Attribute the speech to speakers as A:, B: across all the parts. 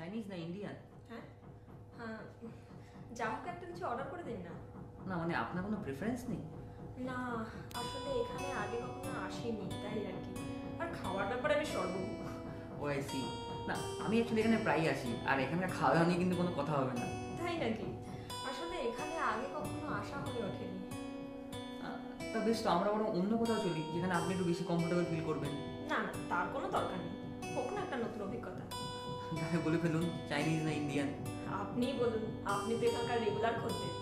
A: Chinese না Indian?
B: হ্যাঁ হ্যাঁ, যা হোক একটা কিছু অর্ডার করে দিন না।
A: না মানে আপনার কোনো প্রেফারেন্স নেই?
B: না আসলে এখানে আগে কখনো আসিনি তাই আর কি, আর খাওয়ার ব্যাপারে আমি সর্বজ্ঞ।
A: ও আই সি। না আমি অ্যাকচুয়ালি এখানে প্রায় আসি, আর এখানকার খাওয়া দাওয়া নিয়ে কিন্তু কোনো কথা হবে না।
B: তাই নাকি? আসলে এখানে আগে কখনো আসা হয়ে ওঠেনি।
A: তা বেশ, তো আমরা বরং অন্য কোথাও চলি যেখানে আপনি একটু বেশি কমফোর্টেবল ফিল করবেন।
B: না না, তার কোনো দরকার নেই, হোক না একটা নতুন অভিজ্ঞতা।
A: তাহলে বলে ফেলুন, চাইনিজ না ইন্ডিয়ান?
B: আপনিই বলুন, আপনি তো এখানকার রেগুলার খদ্দের।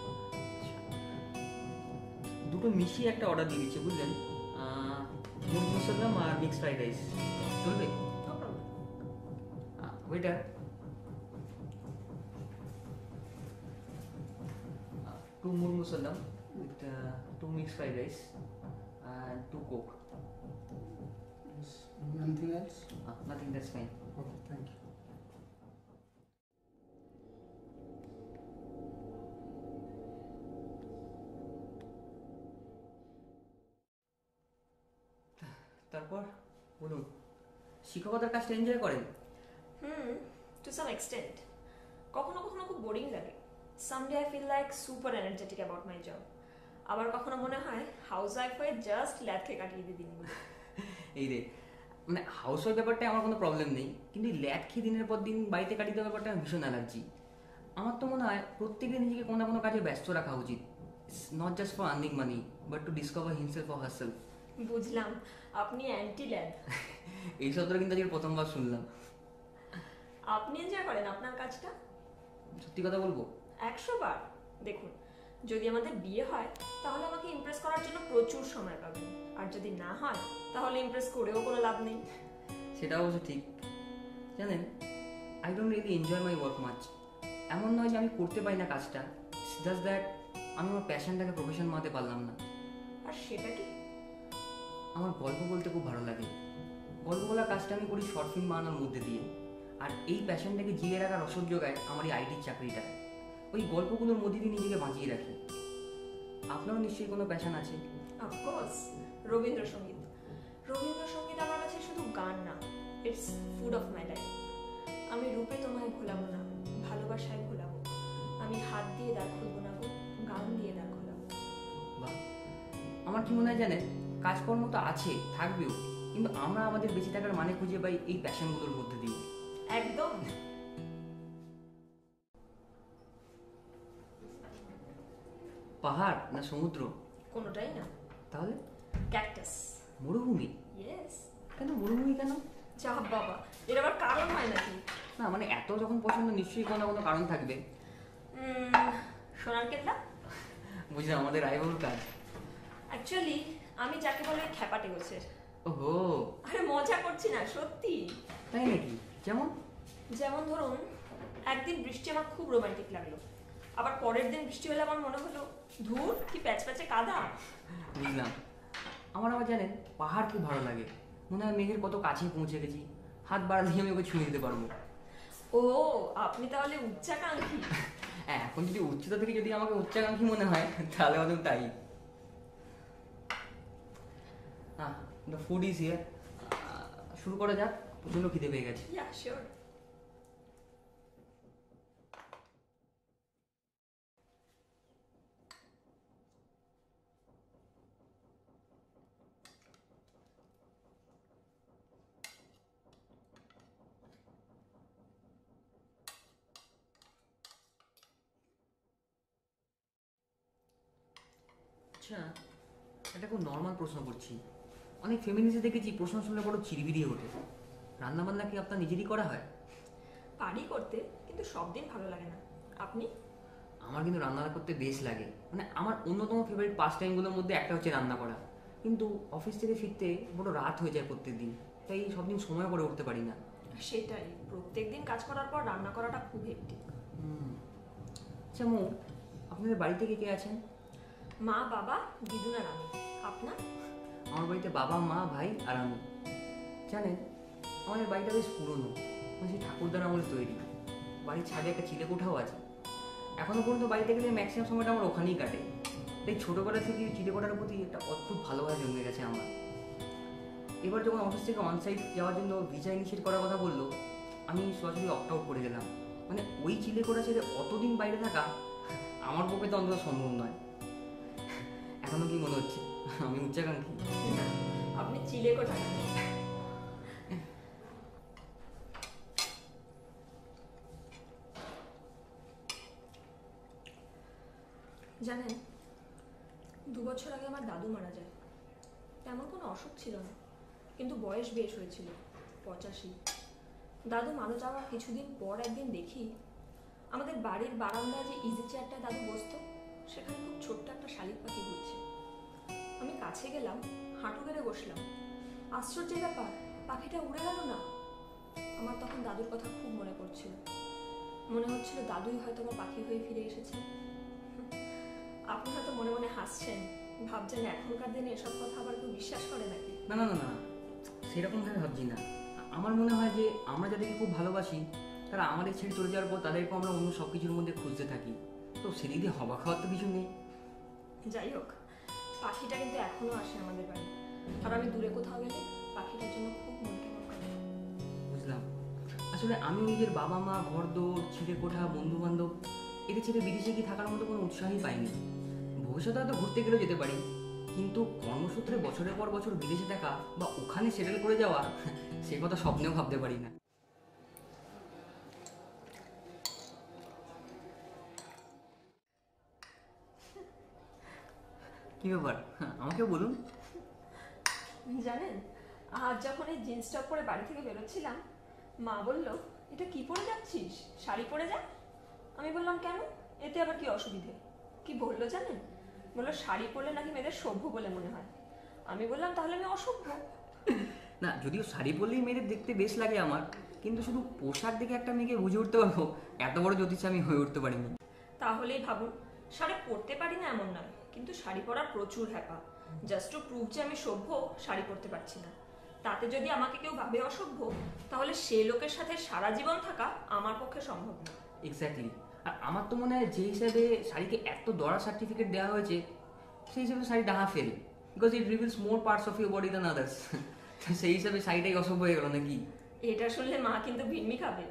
A: দুটো মিশিয়ে একটা অর্ডার দিয়ে দিচ্ছি বুঝলেন। মুগ মুসলমাম আর মিক্সড ফ্রাইড রাইস চলবে?
B: No problem.
A: Waiter, 2 murg মুসলমাম with 2 mixed fried rice and 2 coke.
C: Yes. Anything else?
A: Nothing, that's fine.
C: Okay, thank you.
A: তারপর বলুন, শিক্ষকতার কাজটা এনজয় করেন?
B: To some extent. কখনো কখনো খুব বোরিং লাগে। Someday I feel like super energetic about my job. আবার কখনো মনে হয় হাউস ওয়াইফ হয়ে জাস্ট ল্যাব খেয়ে কাটিয়ে দিই দিনগুলো।
A: এই রে, মানে হাউস ওয়াইফ ব্যাপারটায় আমার কোনো প্রবলেম নেই, কিন্তু ল্যাদ খেয়ে দিনের পর দিন বাড়িতে কাটিয়ে দেওয়ার ব্যাপারটা আমার ভীষণ অ্যালার্জি। আমার তো মনে হয় প্রত্যেকদিন নিজেকে কোনো না কোনো কাজে ব্যস্ত রাখা উচিত, not just for earning money but to discover himself or herself.
B: বুঝলাম, আপনি অ্যান্টি ল্যাব।
A: এই শব্দটা কিন্তু আজকে প্রথমবার শুনলাম।
B: আপনি এনজয় করেন আপনার কাজটা?
A: সত্যি কথা বলবো,
B: 100 বার। দেখুন, যদি আমাদের বিয়ে হয় তাহলে আমাকে ইমপ্রেস করার জন্য প্রচুর সময় পাবেন, আর যদি না হয় তাহলে ইমপ্রেস করেও কোনো লাভ নেই।
A: সেটা অবশ্য ঠিক। জানেন, I don't really enjoy my work much. এমন নয় যে আমি করতে পারি না কাজটা, জাস্ট দ্যাট আমি আমার প্যাশনটাকে প্রফেশন বানাতে পারলাম না।
B: আর সেটা কি?
A: আমার গল্প বলতে খুব ভালো লাগে। গল্প বলার কাজটা আমি করি শর্ট ফিল্ম বানানোর মধ্যে দিয়ে, আর এই প্যাশনটাকে জিয়ে রাখার রসদ যোগায় আমার এই আইটির চাকরিটা। ওই গল্পগুলোর মধ্যে দিয়ে নিজেকে বাঁচিয়ে রাখি। আপনারও নিশ্চয়ই কোনো প্যাশন আছে?
B: অফকোর্স, রবীন্দ্রসঙ্গীত। রবীন্দ্রসঙ্গীত আমার কাছে শুধু গান না, it's food of my life. আমি রূপে তোমায় ভোলাবো না, ভালোবাসায় ভোলাবো। আমি হাত দিয়ে দ্বার খুলবো না গো, গান দিয়ে দ্বার খোলাবো।
A: বাহ, আমার কি মনে হয় জানেন, কাজকর্ম তো আছে, থাকবেও, কিন্তু আমরা আমাদের বেঁচে থাকার মানে খুঁজে পাই এই প্যাশনগুলোর মধ্যে দিয়ে।
B: একদম।
A: পাহাড় না সমুদ্র?
B: কোনোটাই না।
A: তাহলে?
B: ক্যাকটাস।
A: মরুভূমি?
B: ইয়েস।
A: কেন মরুভূমি কেন?
B: যা বাবা, এর আবার কারণ হয় নাকি?
A: না মানে এত যখন পছন্দ নিশ্চয়ই কোনো না কোনো কারণ থাকবে।
B: সোনার কেল্লা।
A: বুঝলাম, আমাদের রাইভাল কাজ।
B: অ্যাকচুয়ালি আমি যাকে বলে খ্যাপাটে গোছের।
A: ওহো,
B: আরে মজা করছি না, সত্যি।
A: তাই নাকি? যেমন?
B: যেমন ধরুন, একদিন বৃষ্টি আমার খুব রোমান্টিক লাগলো, আবার পরের দিন বৃষ্টি হলে আমার মনে হলো ধুর কি প্যাচ প্যাচে কাদা।
A: বুঝলাম। আমার আবার জানেন পাহাড় খুব ভালো লাগে, মনে হয় মেঘের কত কাছে পৌঁছে গেছি, হাত বাড়ালেই আমি ওকে ছুঁয়ে দিতে পারবো।
B: ও, আপনি তাহলে উচ্চাকাঙ্ক্ষী।
A: হ্যাঁ, এখন যদি উচ্চতা থেকে যদি আমাকে উচ্চাকাঙ্ক্ষী মনে হয় তাহলে হয়তো তাই। The food is here. শুরু করা যাক, প্রচন্ড খিদে পেয়ে গেছে।
B: Yeah sure.
A: আচ্ছা, এটা খুব নর্মাল প্রশ্ন করছি। অনেক ফেমিনিস্টে দেখেছি প্রশ্ন শুনলে বড় চিরবিরিয়ে ওঠে। রান্নাবান্না কি আপনার নিজেরই করা হয়?
B: পারি করতে, কিন্তু সব দিন ভালো লাগে না। আপনি?
A: আমার কিন্তু রান্না করতে বেশ লাগে, মানে আমার অন্যতম ফেভারিট পাস টাইমগুলোর মধ্যে একটা হচ্ছে রান্না করা। কিন্তু অফিস থেকে ফিরতে বড় রাত হয়ে যায় প্রত্যেক দিন, তাই সব দিন সময় করে উঠতে পারি না।
B: সেটাই, প্রত্যেকদিন কাজ করার পর রান্না করাটা খুব হেক্টিক।
A: আচ্ছা মো, আপনাদের বাড়িতে কে কে আছেন?
B: মা, বাবা, দিদুন আর আমি। আপনার?
A: আমার বাড়িতে বাবা, মা, ভাই আর আমি। জানেন, আমাদের বাড়িটা বেশ পুরনো, মানে সেই ঠাকুরদার আমলে তৈরি। বাড়ির ছাদে একটা চিলেকোঠাও আছে। এখনো পর্যন্ত বাড়িতে গেলে ম্যাক্সিমাম সময়টা আমার ওখানেই কাটে। তাই ছোটোবেলা থেকে চিলেকোঠার প্রতি একটা অদ্ভুত ভালোবাসা জন্মে গেছে আমার। এবার যখন অফিস থেকে অনসাইট যাওয়ার জন্য ভিসা ইনিশিয়েট করার কথা বললো, আমি সরাসরি অপ্ট আউট করে গেলাম। মানে ওই চিলেকোঠা ছেড়ে অতদিন বাইরে থাকা আমার পক্ষে তো অন্তত সম্ভব নয়। এখনো কি মনে হচ্ছে আমি উচ্চাকাঙ্ক্ষী?
B: না, আপনি চিলে কোথায়? জানেন, 2 বছর আগে আমার দাদু মারা যায়। তেমন কোনো অসুখ ছিল না, কিন্তু বয়স বেশ হয়েছিল, 85। দাদু মারা যাওয়ার কিছুদিন পর একদিন দেখি আমাদের বাড়ির বারান্দায় যে ইজি চেয়ারটা দাদু বসতো, সেখানে খুব ছোট্ট একটা শালিক পাখি ঘুরছে। আমি কাছে গেলাম, হাঁটু গেড়ে বসলাম। আশ্চর্যের ব্যাপার, পাখিটা উড়ে গেল না। আমার তখন দাদুর কথা খুব মনে পড়ছিল। মনে হচ্ছিল দাদুই হয়তো আমার পাখি হয়ে ফিরে এসেছেন। আপনি হয়তো মনে মনে হাসছেন, ভাবছেন এখনকার দিনে এসব কথা আবার কেউ বিশ্বাস করে নাকি?
A: না না না না, সেরকমভাবে ভাবছি না। আমার মনে হয় যে আমরা যাদেরকে খুব ভালোবাসি তারা আমাদের ছেড়ে চলে যাওয়ার পর তাদেরকে আমরা অন্য সব কিছুর মধ্যে খুঁজতে থাকি। তো সেদিক দিয়ে হবা খাওয়ার তো কিছু নেই।
B: যাই হোক, পাখিটা কিন্তু এখনো আসে আমাদের বাড়ি। আর আমি দূরে কোথাও গেলে পাখিটার জন্য খুব মন কেমন করে।
A: বুঝলাম। আসলে আমি নিজের বাবা মা, ঘর দৌড়, চিলেকোঠা, বন্ধু বান্ধব এদের ছেড়ে বিদেশে গিয়ে থাকার মতো কোনো উৎসাহই পাইনি। ভবিষ্যতে হয়তো ঘুরতে গেলেও যেতে পারি, কিন্তু কর্মসূত্রে বছরের পর বছর বিদেশে থাকা বা ওখানে সেটেল করে যাওয়া সে কথা স্বপ্নেও ভাবতে পারি না। কি ব্যাপার, আমাকে বলুন।
B: জানেন, আজ যখন এই জিন্স টপ পরে বাড়ি থেকে বেরোচ্ছিলাম, মা বলল, এটা কি পরে যাচ্ছিস, শাড়ি পরে যা। আমি বললাম, কেন, এতে আবার কি অসুবিধে? কি বললো জানেন? বললো শাড়ি পরলে নাকি মেয়েদের সভ্য বলে মনে হয়। আমি বললাম, তাহলে আমি অসভ্য?
A: না, যদিও শাড়ি পরলেই মেয়েদের দেখতে বেশ লাগে আমার, কিন্তু শুধু পোশাক দেখে একটা মেয়েকে বুঝে উঠতে পারবো এত বড় জ্যোতিষ আমি হয়ে উঠতে পারিনি।
B: তাহলেই ভাবুন, শাড়ি পরতে পারি না এমন নয়, কিন্তু শাড়ি পরার প্রচুর হ্যাপা। জাস্ট টু প্রুভ যে আমি সভ্য, শাড়ি পরতে পারছি না। তাতে যদি আমাকে কেউ ভাবে অসভ্য, তাহলে সে লোকের সাথে সারা জীবন থাকা আমার পক্ষে সম্ভব না।
A: এক্স্যাক্টলি। আর আমার তো মনে হয় যে হিসাবে শাড়িকে এত দড়া সার্টিফিকেট দেওয়া হয়েছে, সেই হিসাবে শাড়ি ডাহা fail, because it reveals more parts of your body than others. সেই হিসাবে শাড়িটাই অসভ্য হয়ে গেল নাকি?
B: এটা শুনলে মা কিন্তু ভিড়মি খাবে।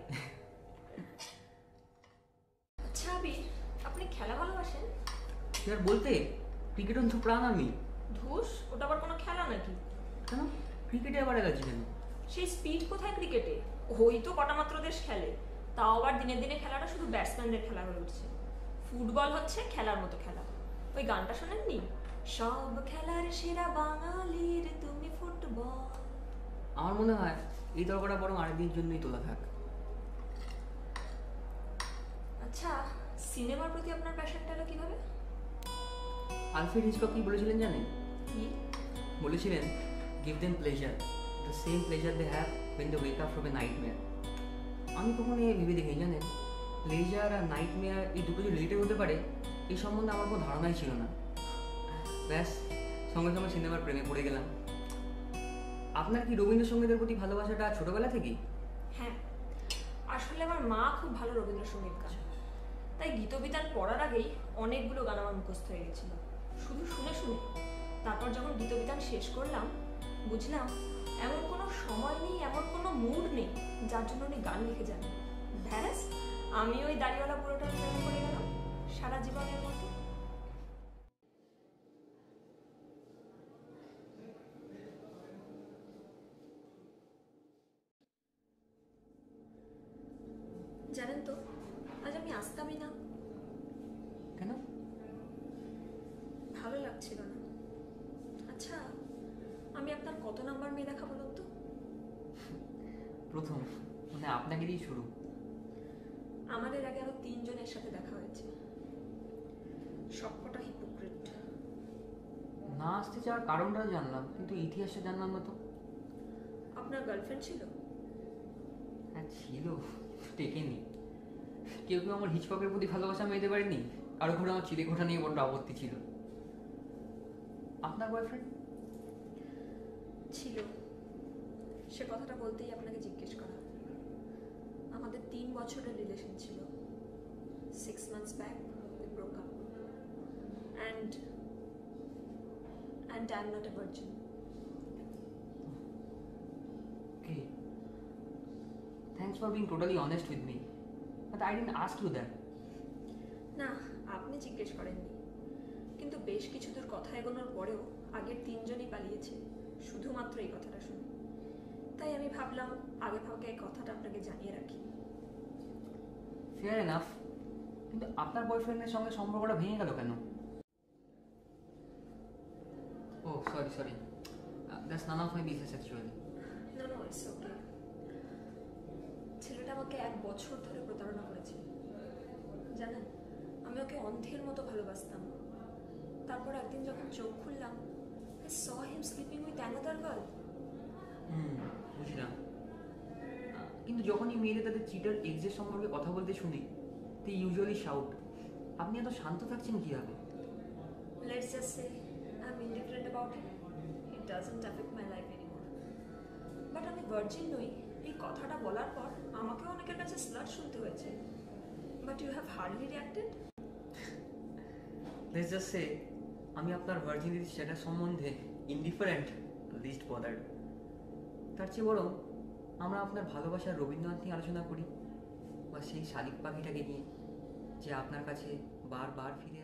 B: আচ্ছা আবির, আপনি খেলা ভালোবাসেন?
A: কি আর বলতে, ক্রিকেট তো প্রাণ আমি।
B: ধুস, ওটা আবার কোনো খেলা নাকি?
A: কেন ক্রিকেটে আবার গেছি কেন?
B: সেই স্পিড কোথায় ক্রিকেটে? ওই তো কটা মাত্র দেশ খেলে, তাও আবার দিনে দিনে খেলাটা শুধু ব্যাটসম্যানদের খেলা হয়ে উঠছে। ফুটবল হচ্ছে খেলার মতো খেলা। ওই গানটা শোনেননি, সব খেলার সেরা বাঙালির তুমি ফুটবল?
A: আমার মনে হয় এই তর্কটা বরং আরেকদিনের জন্যই তোলা থাক।
B: আচ্ছা, সিনেমার প্রতি আপনার প্যাশনটা হলো কিভাবে?
A: আলফ্রেড হিচকক কি বলেছিলেন জানেন?
B: কি?
A: বলেছিলেন, give them pleasure, the same pleasure they have when they wake up from a nightmare. আমি কখনো ভেবে দেখিনি জানেন, প্লেজার আর নাইটমেয়ার এই দুটো যে রিলেটেড হতে পারে এই সম্বন্ধে আমার কোনো ধারণাই ছিল না। ব্যাস, সঙ্গে সঙ্গে সিনেমার প্রেমে পড়ে গেলাম। আপনার কি রবীন্দ্রসঙ্গীতের প্রতি ভালোবাসাটা ছোটবেলা থেকেই?
B: হ্যাঁ, আসলে আমার মা খুব ভালো রবীন্দ্রসঙ্গীত গান, তাই গীতবিতান পড়ার আগেই অনেকগুলো গান আমার মুখস্থ হয়ে গেছিল, শুধু শুনে শুনে। তারপর যখন গীতবিতান শেষ করলাম, বুঝলাম এমন কোনো সময় নেই, এমন কোনো মুড নেই যার জন্য উনি গান লিখে যান। ব্যাস, আমি ওই দাড়িওয়ালা বুড়োটার প্রেমে পড়ে গেলাম সারা জীবনের মতো। জানেন তো, আজ আমি আসতামই না।
A: কেন?
B: ভালো লাগছিল না। আচ্ছা, আমি আপনার কত নাম্বার মেয়ে দেখা বলুন তো?
A: প্রথম, মানে আপনাকে দিয়ে শুরু।
B: আমার এর আগে আরো 3 জনের সাথে দেখা হয়েছে, সবকটা হিপোক্রিট।
A: না আসতে চাওয়ার কারণটাও জানলাম, কিন্তু ইতিহাসটা জানলাম না তো।
B: আপনার গার্লফ্রেন্ড ছিল?
A: হ্যাঁ ছিল, টেকেনি। কেউ কেউ আমার হিচককের প্রতি ভালোবাসা মেতে পারেনি, কারো ঘরে আমার চিলেকোঠা নিয়ে বড্ড আপত্তি ছিল। আপনার বয়ফ্রেন্ড?
B: ছিল, সে কথাটা বলতেই আপনাকে জিজ্ঞেস করা। আমাদের 3 বছরের রিলেশন ছিল। 6 months back we broke up, and I'm not a virgin.
A: Okay, thanks Thanks for being totally honest with me. But I didn't ask you that.
B: না, আপনি জিজ্ঞেস করেননি, কিন্তু বেশ কিছু দূর কথা এগোনোর পরেও আগের তিনজনই পালিয়েছে শুধুমাত্র এই কথাটা শুনে। তাই আমি ভাবলাম আগে ভাগে এই কথাটা আপনাকে জানিয়ে রাখি।
A: Fair enough. কিন্তু আপনার বয়ফ্রেন্ডের সঙ্গে সম্পর্কটা ভেঙে গেল কেন? Oh, sorry. That's none of my business actually.
B: No no, it's okay. ছেলেটা আমাকে 1 বছর ধরে প্রতারণা করেছে। জানেন, আমি ওকে অন্ধের মতো ভালোবাসতাম। তারপর একদিন যখন চোখ খুললাম, I saw him sleeping with another girl.
A: বুঝলাম। কিন্তু যখনই মেয়েদের তাদের চিটার এক্সের সম্পর্কে কথা বলতে শুনি, they usually shout. আপনি এত শান্ত থাকছেন কিভাবে?
B: Let's just say I'm indifferent about it. It doesn't affect my life anymore. But আমি ভার্জিন নই, এই কথাটা বলার পর আমাকেও অনেকের কাছে স্লাট শুনতে হয়েছে। But you have hardly reacted.
A: Let's just say আমি আপনার ভার্জিনিটি স্ট্যাটাস সম্বন্ধে ইনডিফারেন্ট, লিস্ট বদার্ড। তার চেয়ে বরং আমরা আপনার ভালোবাসার রবীন্দ্রনাথ নিয়ে আলোচনা করি, বা সেই শালিক পাখিটাকে নিয়ে যে আপনার কাছে বারবার ফিরে